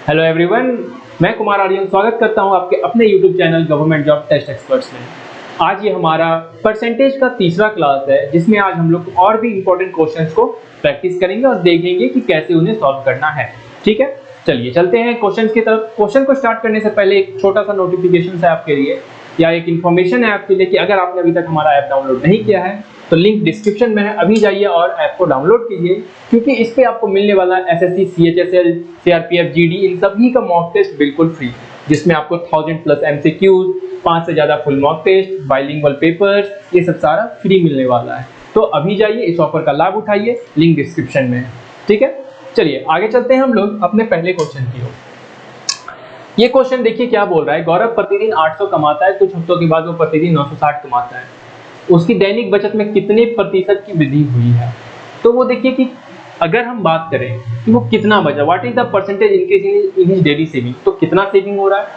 Hello everyone, मैं कुमार आर्यन स्वागत करता हूं आपके अपने YouTube channel government job test experts में। आज ये हमारा परसेंटेज का तीसरा क्लास है, जिसमें आज हम लोग और भी इंपॉर्टेंट क्वेश्चंस को प्रैक्टिस करेंगे और देखेंगे कि कैसे उन्हें सॉल्व करना है। ठीक है, चलिए चलते हैं क्वेश्चंस की तरफ। क्वेश्चन को स्टार्ट करने से पहले एक छोटा सा नोटिफिकेशन है आपके लिए, या एक इन्फॉर्मेशन है आपके लिए कि अगर आपने अभी तक हमारा ऐप डाउनलोड नहीं किया है तो लिंक डिस्क्रिप्शन में है, अभी जाइए और ऐप को डाउनलोड कीजिए, क्योंकि इस पे आपको मिलने वाला एसएससी, सीएचएसएल, सीआरपीएफ, जीडी, इन सभी का मॉक टेस्ट बिल्कुल फ्री, जिसमें आपको 1000+ एमसीक्यूज, 5 से ज्यादा full mock test, bilingual papers, ये सब सारा फ्री मिलने वाला है। तो अभी जाइए, इस ऑफर का लाभ उठाइए, लिंक डिस्क्रिप्शन में है। ठीक है, चलिए आगे चलते हैं हम लोग अपने पहले क्वेश्चन की ओर। ये क्वेश्चन देखिए क्या बोल रहा है। गौरव प्रतिदिन 800 कमाता है, कुछ हफ्तों के बाद वो प्रतिदिन 960 कमाता है। उसकी दैनिक बचत में कितने प्रतिशत की वृद्धि हुई है? तो वो देखिए कि अगर हम बात करें कि वो कितना बचा, what is the percentage increase in his daily saving, तो कितना सेविंग हो रहा है।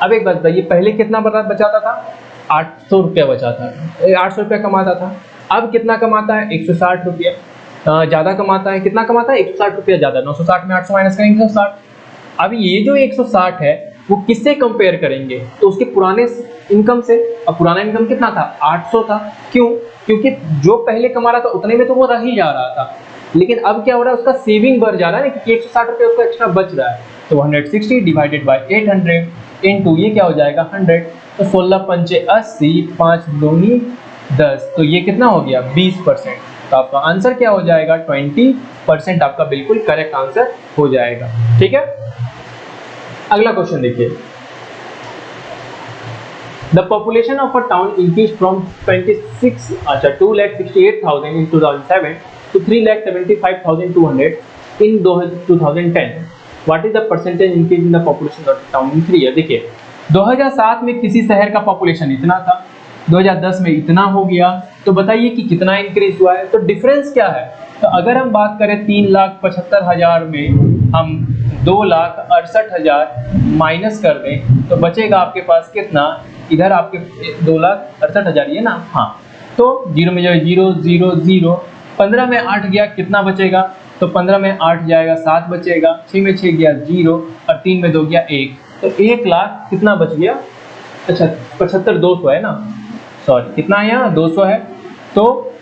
अब एक बात बताइए, पहले कितना बचाता था? 800 रुपया बचाता था, 800 रुपया कमाता था। अब कितना कमाता है? 160 रुपया ज्यादा कमाता है। कितना कमाता है? 160 रुपया ज्यादा। 960 में 800 माइनस करेंगे 160। अब ये जो 160 है वो किससे कंपेयर करेंगे? तो उसके पुराने इनकम से। अब पुराना इनकम कितना था? 800 था। क्यों? क्योंकि जो पहले कमा रहा था उतने में तो वो रह ही जा रहा था, लेकिन अब क्या हो रहा है, उसका सेविंग बढ़ जा रहा है ना, क्योंकि 160 रुपये उसको एक्स्ट्रा बच रहा है। तो 160 डिवाइडेड बाय 800 इनटू ये क्या हो जाएगा 100। तो 16 पंचे 80, 5 दूनी 10, तो ये कितना हो गया 20%। तो आपका आंसर क्या हो जाएगा 20% आपका बिल्कुल करेक्ट आंसर हो जाएगा। ठीक है, अगला क्वेश्चन देखिए। The population of a town increased from 2,68,000 in 2007 to 3,75,200 in 2010. What is the percentage increase in the population of the town in 3 years? देखिए 2007 में किसी शहर का पॉपुलेशन इतना था, 2010 में इतना हो गया, तो बताइए कि कितना इंक्रीज हुआ है। तो डिफरेंस क्या है? तो अगर हम बात करें 3,75,000 में हम 2,68,000 माइनस कर दें तो बचेगा आपके पास कितना? इधर आपके 2,68,000 ये ना, हाँ, तो 0 में जो 0 0 0, 15 में 8 गया, कितना बचेगा? तो 15 में 8 जाएगा 7 बचेगा, 6 में 6 गया 0 और 3 में 2 गया 1, तो 1 लाख कितना बच गया? अच्छा 75,200 है ना, सॉरी कितना है यहाँ 200 है, तो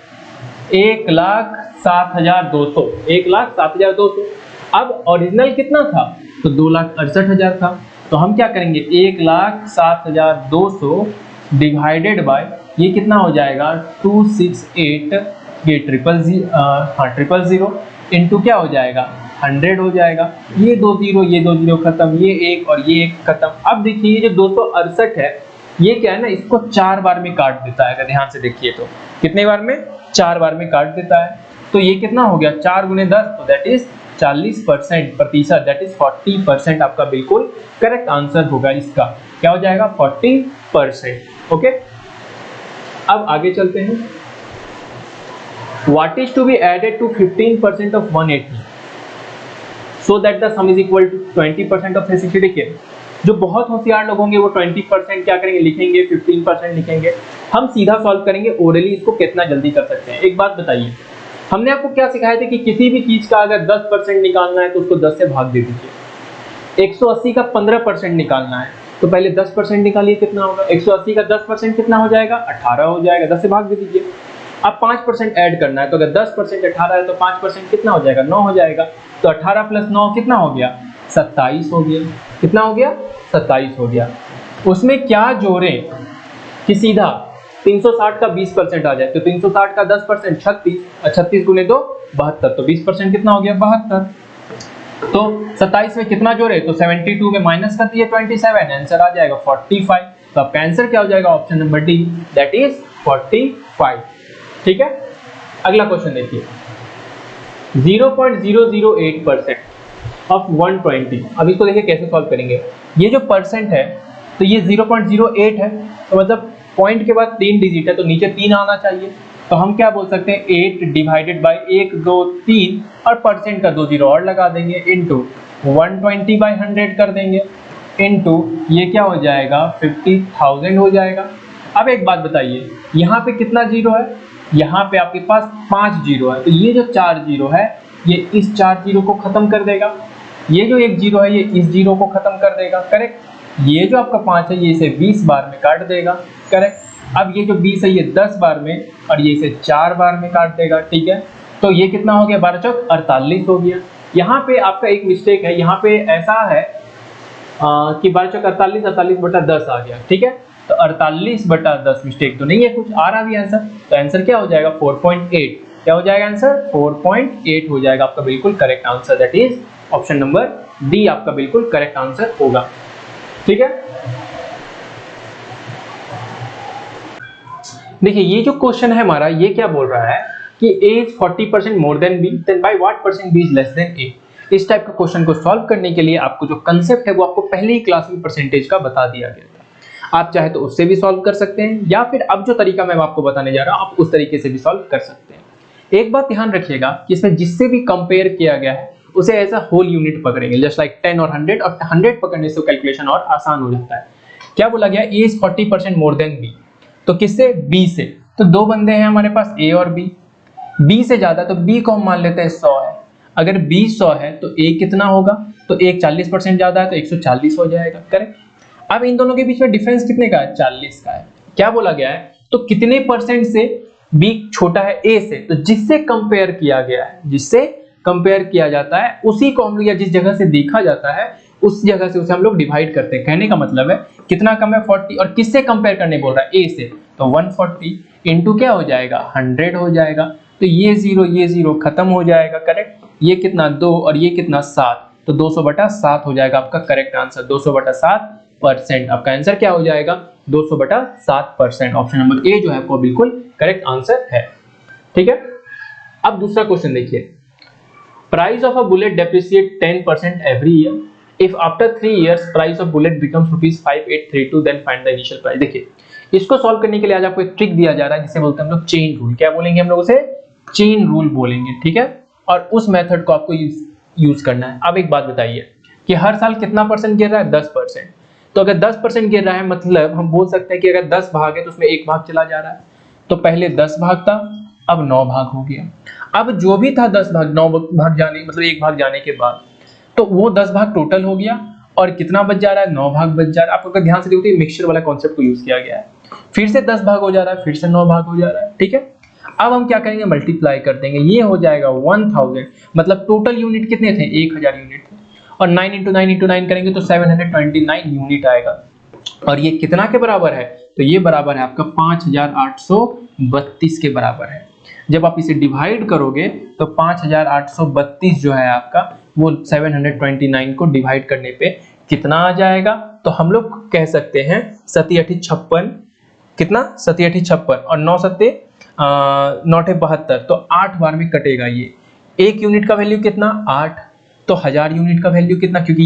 1,07,200, 1,07,200। अब ओरिजिनल कितना था? तो 2,68,000 था। तो हम क्या करेंगे, 1,07,200 डिवाइडेड बाय ये कितना हो जाएगा 268, ये 000 इंटू क्या हो जाएगा 100 हो जाएगा। ये 2 0 खत्म, ये 1 और ये 1 खत्म। अब देखिए ये जो 268 है ये क्या है ना, इसको 4 बार में काट देता है। अगर ध्यान से देखिए तो कितने बार में? 4 बार में काट देता है। तो ये कितना हो गया 4 गुने 10, तो दैट इज 40% प्रतिशत, दैट इज 40% आपका बिल्कुल करेक्ट आंसर होगा। इसका क्या हो जाएगा 40%। ओके, अब आगे चलते हैं। What is to be added to 15% of 180 so that the sum is equal to 20% of 360? देखिए जो बहुत होशियार लोग होंगे वो 20% क्या करेंगे, लिखेंगे, 15% लिखेंगे। हम सीधा सॉल्व करेंगे ओरली, इसको कितना जल्दी कर सकते हैं। एक बात बताइए, हमने आपको क्या सिखाया था कि किसी भी चीज का अगर 10% निकालना है तो उसको 10 से भाग दे दीजिए। 180 का 15% निकालना है तो पहले 10% निकालिए, कितना होगा? 180 का 10% कितना हो जाएगा 18 हो जाएगा, 10 से भाग दे दीजिए। अब 5% ऐड करना है, तो अगर 10% 18 है तो 5% कितना हो जाएगा 9 हो जाएगा। तो 18 + 9 कितना हो गया 27 हो गया। कितना हो गया 27 हो गया। उसमें क्या जोड़ें कि सीधा 360 का 20% आ जाए, तो 360 का 10% 36, 36 गुने 2 72, तो 20% कितना हो गया 72। तो 27 में कितना जोड़े, तो 72 में माइनस कर दिए 27, आंसर आ जाएगा 45। तो आपका आंसर क्या हो जाएगा option number D, that is 45। ठीक है, अगला क्वेश्चन देखिए। 0.008% ऑफ 120। अब इसको देखिए कैसे सॉल्व करेंगे। ये जो परसेंट है तो ये 0.08 है, तो मतलब पॉइंट के बाद 3 डिजिट है तो नीचे 3 आना चाहिए। तो हम क्या बोल सकते हैं 8 डिवाइडेड बाय 1 2 3 और परसेंट का 2 0 और लगा देंगे, इनटू 120/100 कर देंगे, इनटू ये क्या हो जाएगा 50,000 हो जाएगा। अब एक बात बताइए, यहाँ पे कितना जीरो है? यहाँ पे आपके पास 5 जीरो है, तो ये जो 4 जीरो है ये इस 4 जीरो को खत्म कर देगा। ये जो एक जीरो है ये इस जीरो को खत्म कर देगा, करेक्ट। ये जो आपका 5 है ये इसे 20 बार में काट देगा, करेक्ट। अब ये जो 20 है ये 10 बार में और ये इसे 4 बार में काट देगा, ठीक है। तो ये कितना हो गया, 12 चौक 48 हो गया। यहाँ पे आपका एक मिस्टेक है, यहाँ पे ऐसा है कि 12 चौक 48, 48 बटा 10 आ गया, ठीक है। तो 48 बटा 10 मिस्टेक तो नहीं है, कुछ आ रहा भी आंसर। तो आंसर क्या हो जाएगा, 4.8। क्या हो जाएगा आंसर, 4.8 हो जाएगा आपका बिल्कुल correct answer. That is option number D आपका बिल्कुल करेक्ट आंसर होगा, ठीक है। देखिए ये जो क्वेश्चन है हमारा, ये क्या बोल रहा है कि a is 40% more than b, then by what percent b is less than a। इस टाइप का क्वेश्चन को सॉल्व करने के लिए आपको जो कंसेप्ट है वो आपको पहले ही क्लास में परसेंटेज का बता दिया गया था। आप चाहे तो उससे भी सॉल्व कर सकते हैं, या फिर अब जो तरीका मैं आपको बताने जा रहा हूं आप उस तरीके से भी सॉल्व कर सकते हैं। एक बात ध्यान रखिएगा कि इसमें जिससे भी कंपेयर किया गया है उसे एज अ होल यूनिट पकड़ेंगे, जस्ट लाइक 10 और 100, और 100 पकड़ने से कैलकुलेशन और आसान हो जाता है। क्या बोला गया, a is 40% more than b, तो किससे, b से। तो दो बंदे हैं हमारे पास a और b, b से ज्यादा तो b को हम मान लेते हैं 100 है। अगर b 100 है तो a कितना होगा, तो a 40% ज्यादा है तो 140 हो जाएगा, करेक्ट। अब इन दोनों के बीच में डिफरेंस कितने का है, 40 का है। क्या बोला गया है, तो कितने परसेंट से b छोटा है a से, तो जिससे कंपेयर किया गया है, जिससे कंपेयर किया जाता है उसी को हम लोग, या जिस जगह से देखा जाता है उस जगह से उसे हम लोग डिवाइड करते हैं। कहने का मतलब है कितना कम है, 40, और किससे कंपेयर करने बोल रहा है, a से, तो 140 इंटू क्या हो जाएगा, 100 हो जाएगा। तो ये जीरो खत्म हो जाएगा, करेक्ट। ये कितना 2 और ये कितना 7, तो 200 बटा 7 हो जाएगा आपका करेक्ट आंसर। 200 बटा 7% आपका आंसर क्या हो जाएगा, 200 बटा 7%। ऑप्शन नंबर ए जो है वो बिल्कुल करेक्ट आंसर है, ठीक है। अब दूसरा क्वेश्चन देखिए, price of a bullet depreciate 10% every year, if after 3 years price of bullet becomes ₹5832 then find the initial price. देखिए इसको सॉल्व करने के लिए आज आपको एक ट्रिक दिया जा रहा है जिसे बोलते हैं हम लोग चेन रूल। क्या बोलेंगे हम लोग उसे, चेन रूल बोलेंगे, ठीक है। और उस मेथड को आपको यूज करना है। अब एक बात बताइए कि हर साल कितना परसेंट गिर रहा है, 10%। तो अगर 10% गिर रहा है मतलब हम बोल सकते हैं कि अगर 10 भाग है तो उसमें 1 भाग चला जा रहा है। तो पहले 10 भाग था, अब 9 भाग हो गया। अब जो भी था 10 भाग 9 भाग जाने, मतलब 1 भाग जाने के बाद, तो वो 10 भाग टोटल हो गया और कितना बच जा रहा है, 9 भाग बच जा रहा है। आप अगर ध्यान से देखो मिक्सचर वाला कॉन्सेप्ट को यूज किया गया है। फिर से 10 भाग हो जा रहा है, फिर से 9 भाग हो जा रहा है, ठीक है। अब हम क्या करेंगे, मल्टीप्लाई कर देंगे, ये हो जाएगा 1000, मतलब टोटल यूनिट कितने थे, 1000 यूनिट थे, और 9 × 9 × 9 करेंगे तो 729 यूनिट आएगा। और ये कितना के बराबर है, तो ये बराबर है आपका 5832 के बराबर है। जब आप इसे डिवाइड करोगे तो 5832 जो है आपका वो 729 को डिवाइड करने पे कितना आ जाएगा, तो हम लोग कह सकते हैं 7 × 56, कितना 7 × 56 और 9 × 7 = 72, तो 8 बार में कटेगा। ये एक यूनिट का वैल्यू कितना, 8, तो 1000 यूनिट का वैल्यू कितना, क्योंकि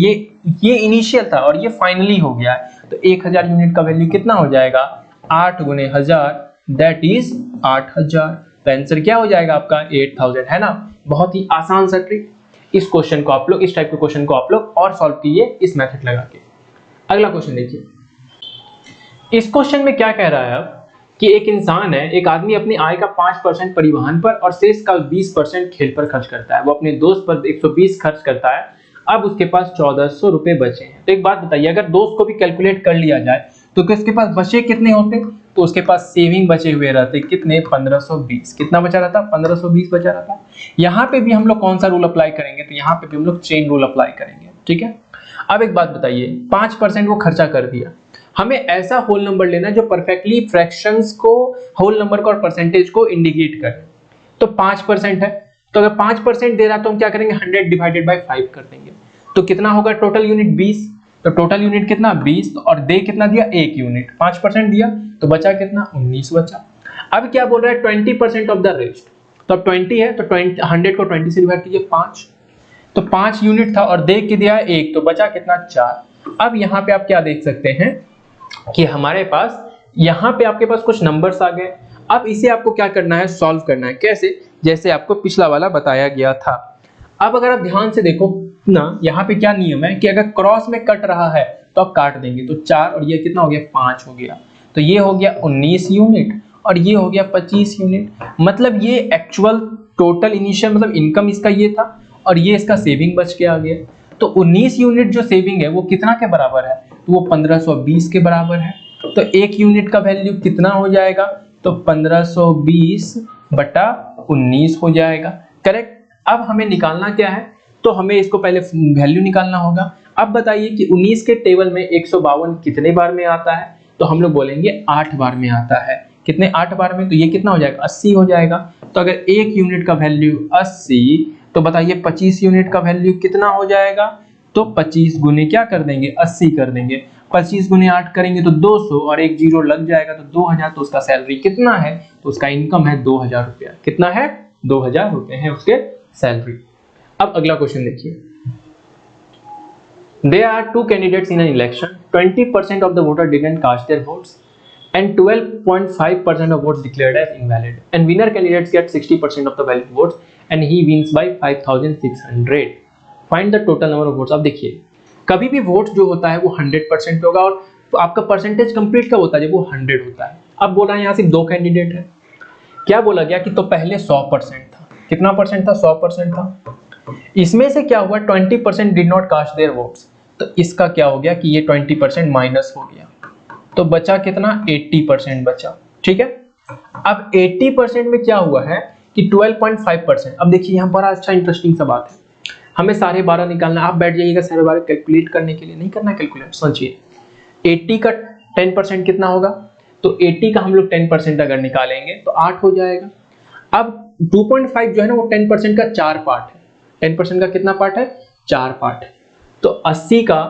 ये इनिशियल था और ये फाइनली हो गया है, तो 1000 यूनिट का वैल्यू कितना हो जाएगा, 8 × 1000 दैट इज 8000। तो आंसर क्या हो जाएगा आपका 8000, है ना। बहुत ही आसान सा ट्रिक। इस क्वेश्चन को आप लोग, इस टाइप के क्वेश्चन को आप लोग और सॉल्व कीजिए इस मेथड लगा के। अगला क्वेश्चन देखिए, इस क्वेश्चन में क्या कह रहा है अब कि एक इंसान है, एक आदमी अपनी आय का 5% परिवहन पर और शेष का 20% खेल पर खर्च करता है। वो अपने दोस्त पर 120 खर्च करता है। अब उसके पास 1400 रुपए बचे हैं। तो एक बात बताइए, अगर दोस्त को भी कैलकुलेट कर लिया जाए तो उसके पास बचे कितने होते, तो उसके पास सेविंग बचे हुए रहते कितने, 1520। कितना बचा रहता, 1520 बचा रहता। यहाँ पे भी हम लोग कौन सा रूल अप्लाई करेंगे, तो यहाँ पे भी हम लोग चेन रूल अप्लाई करेंगे, ठीक है। अब एक बात बताइए, 5% वो खर्चा कर दिया, हमें ऐसा होल नंबर लेना है जो परफेक्टली फ्रैक्शंस को, होल नंबर को और परसेंटेज को इंडिकेट करे। तो 5% है, तो अगर 5% दे रहा है तो हम क्या करेंगे, 100 / 5 कर देंगे। तो कितना होगा टोटल यूनिट, 20। तो टोटल यूनिट कितना, 20, और दे कितना दिया, 1 यूनिट। 5% दिया तो बचा कितना, 19 बचा। अब क्या बोल रहा है, 20% ऑफ द रेस्ट। तो अब 20 है तो 100 को 20 से डिवाइड कीजिए, 5। तो 5 यूनिट था और दे के दिया 1, तो बचा कितना, 4। अब यहाँ पे आप क्या देख सकते हैं कि हमारे पास यहाँ पे आपके पास कुछ नंबर्स आ गए। अब इसे आपको क्या करना है, सॉल्व करना है। कैसे, जैसे आपको पिछला वाला बताया गया था। अब अगर आप ध्यान से देखो ना, यहाँ पे क्या नियम है कि अगर क्रॉस में कट रहा है तो आप काट देंगे। तो 4 और ये कितना हो गया, 5 हो गया। तो ये हो गया 19 यूनिट और ये हो गया 25 यूनिट। मतलब ये एक्चुअल टोटल इनिशियल मतलब इनकम इसका ये था और ये इसका सेविंग बच के आ गया। तो 19 यूनिट जो सेविंग है वो कितना के बराबर है, तो वो 1520 के बराबर है। तो 1 यूनिट का वैल्यू कितना हो जाएगा, तो 1520 बटा 19 हो जाएगा। करेक्ट। अब हमें निकालना क्या है, तो हमें इसको पहले वैल्यू निकालना होगा। अब बताइए कि 19 के टेबल में 152 कितने बार में आता है, तो हम लोग बोलेंगे 8 बार में आता है। कितने, 8 बार में, तो ये कितना हो जाएगा, 80 हो जाएगा। तो अगर 1 यूनिट का वैल्यू 80, तो बताइए 25 यूनिट का वैल्यू कितना हो जाएगा, तो 25 गुने क्या कर देंगे, 80 कर देंगे। 25 गुने 8 करेंगे तो 200 और एक जीरो लग जाएगा तो 2000। तो उसका सैलरी कितना है, तो उसका इनकम है 2000 रुपया। कितना है, 2000 रुपए है उसके सैलरी। अब अगला क्वेश्चन देखिए। There are two candidates in an election. 20% of the voter didn't cast their votes, and 12.5% of votes declared as invalid. And winner candidates get 60% of the valid votes, and he wins by 5600. Find the total number of votes. अब देखिए, कभी भी vote जो होता है वो 100% होगा, और तो आपका परसेंटेज कंप्लीट कब होता है, जब वो 100 होता है। अब बोला यहाँ सिर्फ 2 कैंडिडेट है। क्या बोला गया कि तो पहले 100% था। कितना परसेंट था, 100% था। इसमें से क्या हुआ, 20% did not cast their votes, तो इसका क्या हो गया कि ये 20% माइनस हो गया, तो बचा कितना, 80% बचा। ठीक है। अब 80% में क्या हुआ है कि 12.5%। अब देखिए यहाँ बड़ा अच्छा इंटरेस्टिंग सा बात है, हमें 12.5 निकालना। आप बैठ जाइएगा 12.5 कैलकुलेट करने के लिए, नहीं करना कैलकुलेट, सोचिए 80 का 10% कितना होगा, तो 80 का हम लोग 10% अगर निकालेंगे तो 8 हो जाएगा। अब 2.5 जो है ना वो 10% का 4 पार्ट है। 10% का कितना पार्ट है, 4 पार्ट है। तो 80 का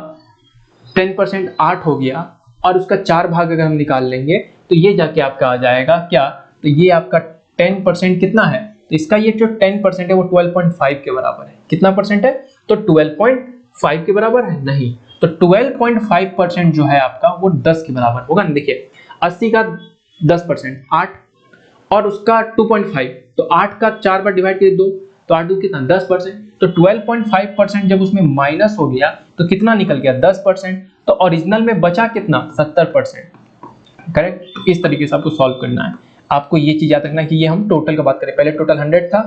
10% 8 हो गया, और उसका 4 भाग अगर हम निकाल लेंगे तो ये जाके आपका आ जाएगा क्या, तो ये आपका 10% कितना है, तो इसका ये जो 10% है वो 12.5 के बराबर है। कितना परसेंट है, तो 12.5 के बराबर है, नहीं, तो 12.5% जो है आपका वो 10 के बराबर होगा ना। देखिए 80 का 10% 8, और उसका 2.5, तो 8 का 4 बार डिवाइड किए 2, तो 8 2 कितना, 10%। तो 12.5% जब उसमें माइनस हो गया तो कितना निकल गया, 10%। तो ओरिजिनल में बचा कितना, 70%। करेक्ट। इस तरीके से आपको सॉल्व करना है। आपको ये चीज याद रखना है कि ये हम टोटल का बात करें, पहले टोटल 100 था,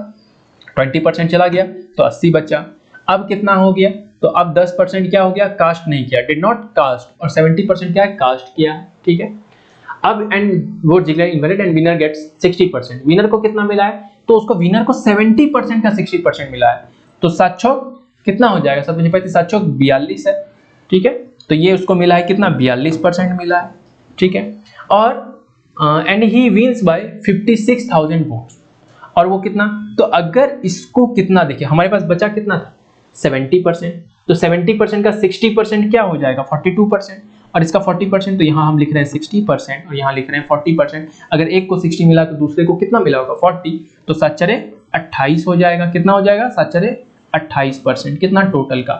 20% चला गया तो 80 बचा। अब कितना हो गया, तो अब 10% क्या हो गया, कास्ट नहीं किया, डिड नॉट कास्ट, और 70% क्या है, कास्ट किया। ठीक है। अब and vote declare invalid and winner gets 60%। Winner को कितना मिला है, तो उसको विनर को 70% का 60% मिला है। तो 7 चौक कितना हो जाएगा, 7 चौक 42 है। ठीक है। तो ये उसको मिला है कितना, 42% मिला है। ठीक है। और and he wins by 56,000 votes, और वो कितना, तो अगर इसको कितना, देखिए हमारे पास बचा कितना था, 70%। तो 70% का 60% क्या हो जाएगा, 42%, और इसका 40%, तो यहाँ हम लिख रहे हैं 60% और यहाँ लिख रहे हैं 40%। अगर एक को 60 मिला तो दूसरे को कितना मिला होगा, 40, तो 7 चरे 28 हो जाएगा। कितना हो जाएगा, 7 चरे 28%, कितना टोटल का।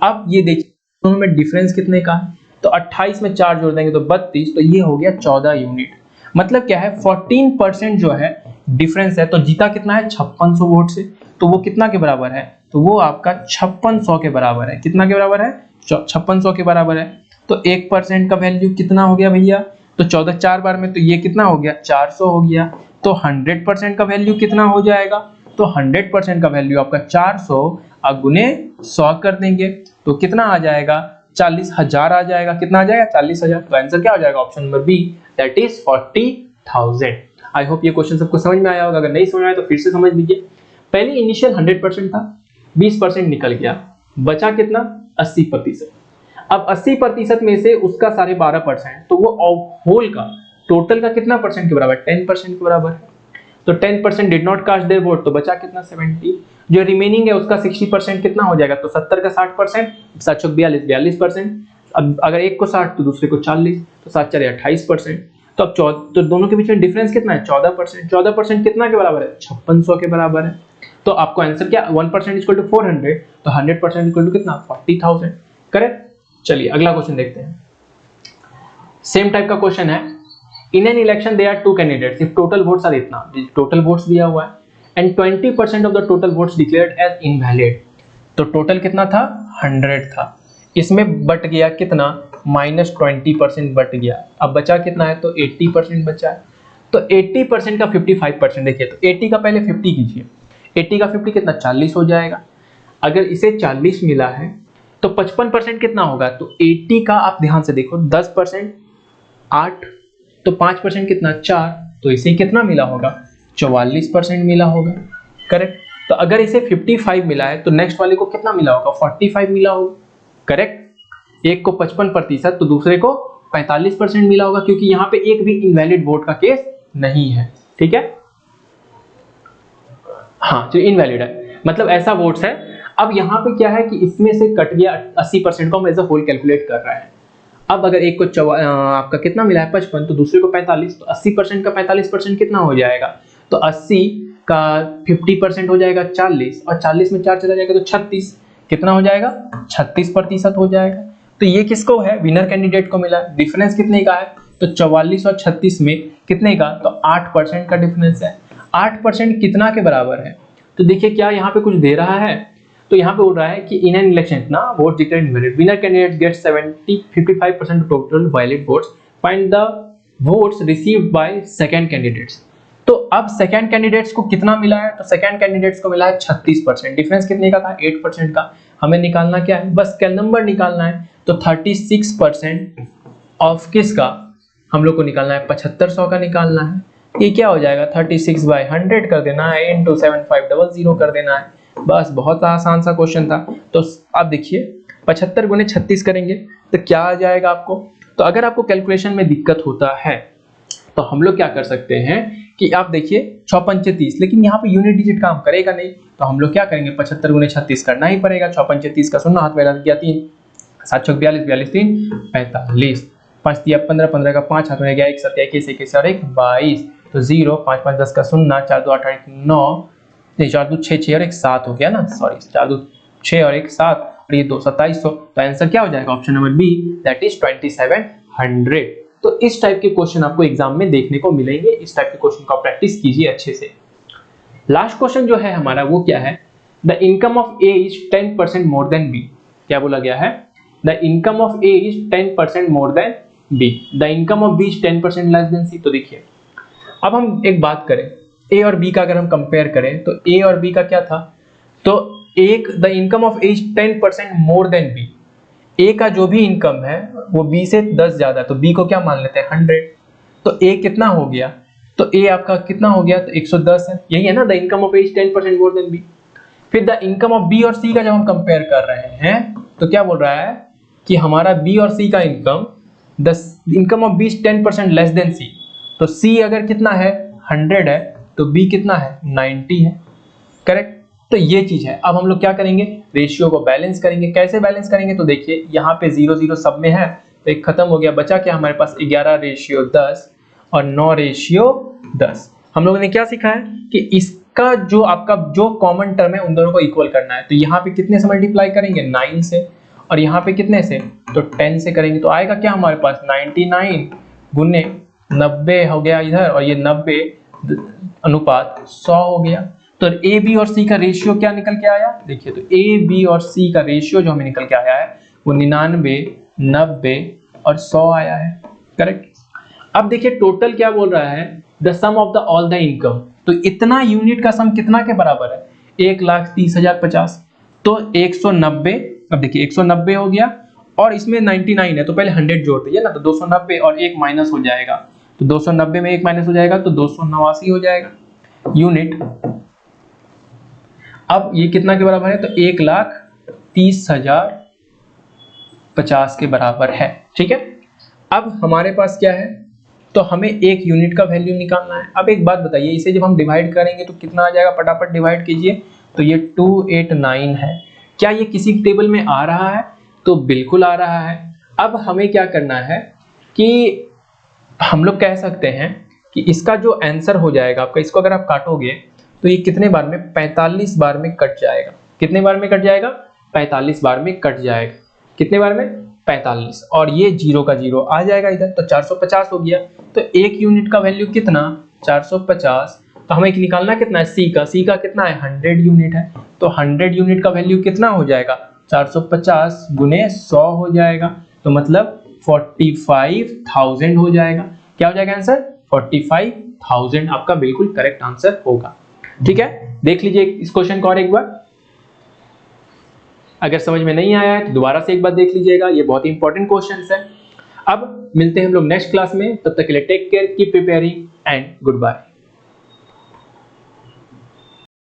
अब ये देखिए दोनों में डिफरेंस कितने का है, तो 28 में 4 जोड़ देंगे तो 32, तो ये हो गया 14 यूनिट। मतलब क्या है, 14% जो है डिफरेंस है। तो जीता कितना है, 5600 वोट से, तो वो कितना के बराबर है, तो वो आपका 5600 के बराबर है। कितना के बराबर है, 5600 के बराबर है। तो 1% का वैल्यू कितना हो गया भैया, तो 14 4 बार में, तो ये कितना हो गया, 400 हो गया। तो 100% का वैल्यू कितना हो जाएगा, तो 100% का वैल्यू आपका 400 गुने 100 कर देंगे तो कितना आ जाएगा, 40,000 आ जाएगा। कितना आ जाएगा, 40,000। तो आंसर क्या हो जाएगा, option number B, that is 40,000। I hope ये क्वेश्चन सबको समझ में आया होगा। अगर नहीं समझ में आया तो फिर से समझ लीजिए। पहले इनिशियल 100% था, 20% निकल गया, बचा कितना, 80%। अब 80% में से उसका 12.5%, तो वो होल का टोटल का कितना परसेंट के बराबर, 10% के बराबर है। तो 10% did not cast their vote, तो बचा कितना, 70। जो रिमेनिंग है उसका 60% कितना हो जाएगा, तो 70 का 60%, 7 चौक 42, 42%। अब अगर एक को 60 तो दूसरे को 40, तो 7 चरे 28%। तो अब तो दोनों के बीच में डिफरेंस कितना है, 14%। 14% कितना के बराबर है, 5600 के बराबर है। तो आपको आंसर क्या, 1% इक्वल टू 400, तो 100% इक्वल टू कितना, 40,000। करेक्ट। चलिए अगला क्वेश्चन देखते हैं। सेम टाइप का क्वेश्चन है। In an election there are 2 candidates if total votes are इतना, टोटल वोट्स दिया हुआ है, and 20% of the total votes declared as invalid. तो टोटल कितना था, 100 था, इसमें बट गया कितना, -20% बट गया। अब बचा कितना है, तो 80% बचा है। तो 80% का 55%, देखिए तो 80 का पहले 50 कीजिए, 80 का 50 कितना, 40 हो जाएगा। अगर इसे 40 मिला है तो 55% कितना होगा, तो 80 का आप ध्यान से देखो 10% 8, तो 5% कितना 4, तो इसे कितना मिला होगा 44% मिला होगा। करेक्ट। तो अगर इसे 55 मिला है तो नेक्स्ट वाले को कितना मिला होगा 45 मिला होगा। करेक्ट। एक को 55% तो दूसरे को 45% मिला होगा, क्योंकि यहाँ पे एक भी इनवैलिड वोट का केस नहीं है। ठीक है, हाँ जो इनवैलिड है मतलब ऐसा वोट्स है। अब यहाँ पे क्या है कि इसमें से कट गया 80% को हम एज अ होल कैलकुलेट कर रहे हैं। अब अगर एक को आपका कितना मिला है 55, तो दूसरे को 45, तो 80% का 45% कितना हो जाएगा, तो 80 का 50% हो जाएगा 40, और 40 में 4 चला जाएगा तो 36, कितना हो जाएगा 36% हो जाएगा। तो ये किसको है, विनर कैंडिडेट को मिला। डिफरेंस कितने का है, तो 44 और 36 में कितने का, तो 8% का डिफरेंस है। 8% कितना के बराबर है, तो देखिए क्या यहाँ पे कुछ दे रहा है, तो यहाँ पे बोल रहा है कि इन एन इलेक्शन ना vote declared invalid, winner candidate gets 55% of total valid votes, find the votes received by second candidates. तो अब सेकंड कैंडिडेट्स को कितना मिला है, तो सेकंड कैंडिडेट्स को मिला है 36%। डिफरेंस कितने का था 8% का। हमें निकालना क्या है, बस क्या नंबर निकालना है, तो 36% ऑफ किसका हम लोग को निकालना है 7500 का निकालना है। ये क्या हो जाएगा 36/100 कर देना है, इंटू 7500 कर देना है। बस बहुत आसान सा क्वेश्चन था। तो आप देखिए 75 गुने 36 करेंगे तो क्या आ जाएगा आपको। तो अगर आपको कैलकुलेशन में दिक्कत होता है तो हम लोग क्या कर सकते हैं कि आप देखिए 6 पंचे 30, लेकिन यहाँ पे यूनिट डिजिट काम करेगा नहीं, तो हम लोग क्या करेंगे 75 गुने 36 करना ही पड़ेगा। 6 पंचे 30 का शून्य हाथ में रख गया 3, 7 चौक 42, 42 3 45, 5 तिया 15, 15 का 5 हाथ में गया 1 7 21 21 और 1 22, तो 0 5 5 10 का शून्य, 4 2 8 8 9, नहीं 4 2 6 6 और 1 7 हो गया ना, सॉरी 4 2 6 और 1 7 और ये 2 2700। तो आंसर क्या हो जाएगा option number B, that is 2700। तो इस टाइप के क्वेश्चन आपको एग्जाम में देखने को मिलेंगे। इस टाइप के क्वेश्चन का प्रैक्टिस कीजिए अच्छे से। लास्ट क्वेश्चन जो है हमारा वो क्या है, the income of A is 10% more than B. क्या बोला गया है, the income of A is 10% more than B, the income of B is 10% less than C. तो देखिए अब हम एक बात करें, ए और बी का अगर हम कंपेयर करें तो ए और बी का क्या था, तो एक the income of A is 10% more than B. A का जो भी इनकम है वो बी से 10 ज्यादा है, तो बी को क्या मान लेते हैं 100। तो ए कितना हो गया, तो ए आपका कितना हो गया, तो 110 है। यही है ना, the income of A is 10% more than B. फिर द इनकम ऑफ बी और सी का जब हम कंपेयर कर रहे हैं तो क्या बोल रहा है कि हमारा बी और सी का income, the income of B is 10% less than C. तो सी अगर कितना है 100 है तो बी कितना है 90 है। करेक्ट। तो ये चीज है। अब हम लोग क्या करेंगे, रेशियो को बैलेंस करेंगे। कैसे बैलेंस करेंगे, तो देखिए यहाँ पे 0 0 सब में है तो एक खत्म हो गया, बचा क्या हमारे पास 11:10 और 9:10। हम लोगों ने क्या सीखा है कि इसका जो आपका जो कॉमन टर्म है उन दोनों को इक्वल करना है। तो यहाँ पे कितने से मल्टीप्लाई करेंगे 9 से, और यहाँ पे कितने से, तो 10 से करेंगे। तो आएगा क्या हमारे पास 99 गुने 90 हो गया इधर, और ये 90 अनुपात 100 हो गया। तो ए बी और सी का रेशियो क्या निकल के आया, देखिए तो ए बी और सी का रेशियो जो हमें निकल के आया है वो 99 90 और 100 आया है। करेक्ट। अब देखिए टोटल क्या बोल रहा है, the sum of the all the income. तो इतना यूनिट का सम कितना के बराबर है, 1,30,050। तो 190, अब देखिए 190 हो गया और इसमें 99 है तो पहले 100 जोड़ दीजिए ना, तो 290 और 1 माइनस हो जाएगा, तो 290 में 1 माइनस हो जाएगा तो 289 हो जाएगा यूनिट। अब ये कितना के बराबर है, तो 1,30,050 के बराबर है। ठीक है। अब हमारे पास क्या है, तो हमें एक यूनिट का वैल्यू निकालना है। अब एक बात बताइए, इसे जब हम डिवाइड करेंगे तो कितना आ जाएगा, फटाफट डिवाइड कीजिए। तो ये 289 है। क्या ये किसी टेबल में आ रहा है, तो बिल्कुल आ रहा है। अब हमें क्या करना है कि हम लोग कह सकते हैं कि इसका जो आंसर हो जाएगा आपका, इसको अगर आप काटोगे तो ये कितने बार में, 45 बार में कट जाएगा। कितने बार में कट जाएगा, 45 बार में कट जाएगा। कितने बार में, 45, और ये 0 का 0 आ जाएगा इधर, तो 450 हो गया। तो एक यूनिट का वैल्यू कितना 450। तो हमें निकालना कितना है, सी का कितना है 100 यूनिट है। तो 100 यूनिट का वैल्यू कितना हो जाएगा, 450 गुने 100 हो जाएगा, तो मतलब 45,000 हो जाएगा। क्या हो जाएगा आंसर, 45,000 आपका बिल्कुल करेक्ट आंसर होगा। ठीक है, देख लीजिए इस क्वेश्चन को और एक बार। अगर समझ में नहीं आया है तो दोबारा से एक बार देख लीजिएगा, ये बहुत ही इंपॉर्टेंट क्वेश्चन है। अब मिलते हैं हम लोग नेक्स्ट क्लास में, तब तक के लिए take care, keep preparing and good bye.